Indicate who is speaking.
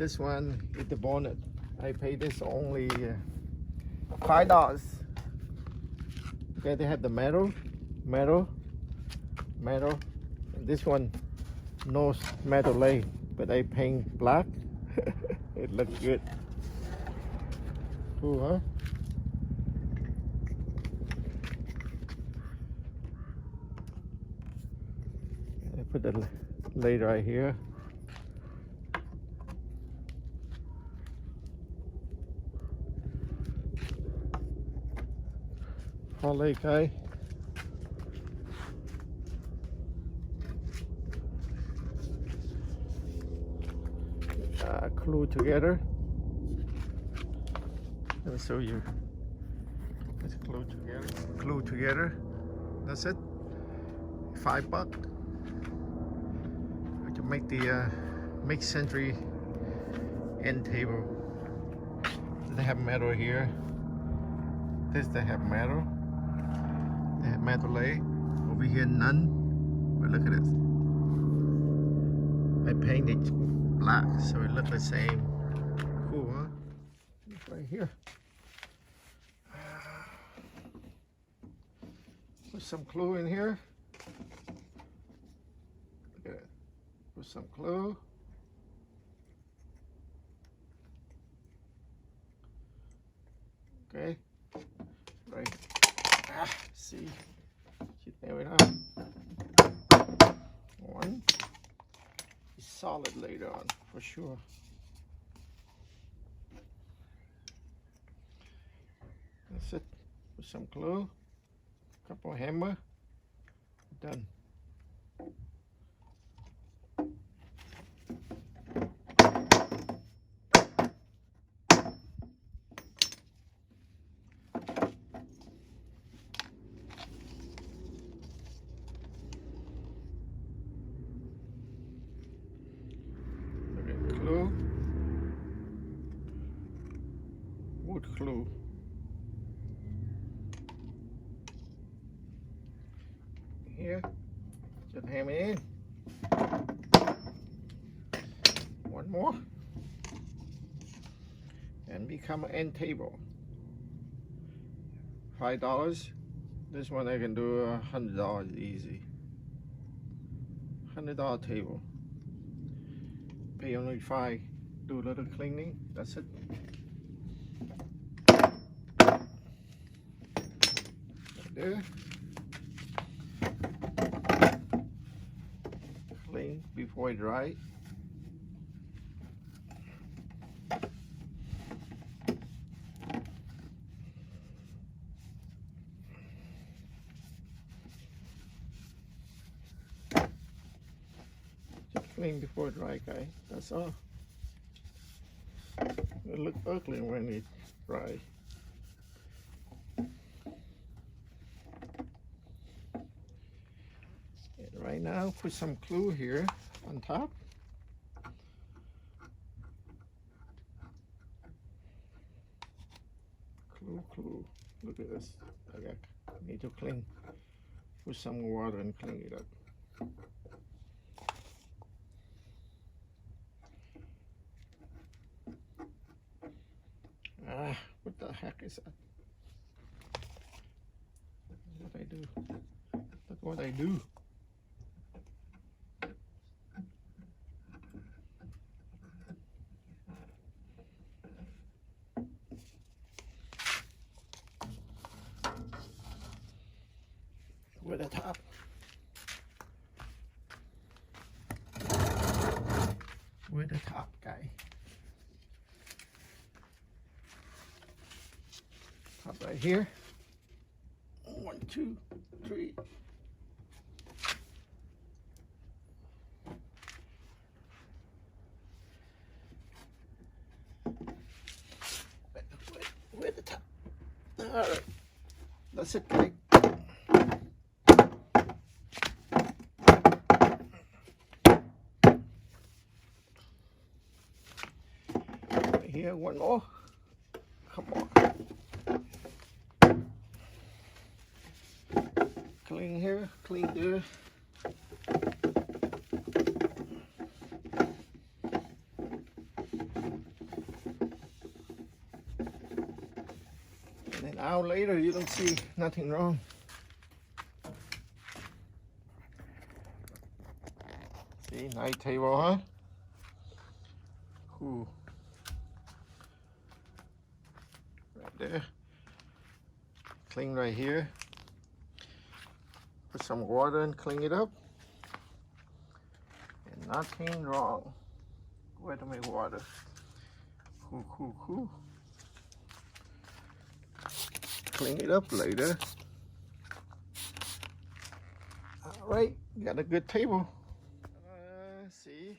Speaker 1: This one is the bonnet. I paid this only $5. Okay, they have the metal. And this one no metal lay, but I paint black. It looks good. Cool, huh? I put the lay right here. Holly, okay. Glue together. Let me show you. Let's glue together. That's it. $5 to make the mid-century end table. They have metal here. This they have metal. They have metal lay. Over here none. But look at this. I painted black so it looks the same. Cool, huh? It's right here. Put some glue in here. Look at it. Put some glue. Okay. Right. See. There we go. One. It's solid later on, for sure. That's it. Put some glue. Couple hammer. Done. Glue. Wood glue. Here, just hammer in. One more, and become an end table. $5. This one I can do $100 easy. $100 table. Pay only $5. Do a little cleaning. That's it. Right there. Clean before it dry. Just clean before it dry, guys. That's all. It look ugly when it dry. Right now, put some glue here on top. Glue. Look at this. I need to clean. Put some water and clean it up. What the heck is that? What I do? Look what I do. With the top. With the top, guy. Top right here. 1, 2, 3. With the top. All right. That's it, guy. Here, one more. Come on. Clean here, clean there. hour later, you don't see nothing wrong. See, night table, huh? Ooh. Right there. Clean right here. Put some water and clean it up. And nothing wrong. Where to make water? Cool. Clean it up later. All right, got a good table. See.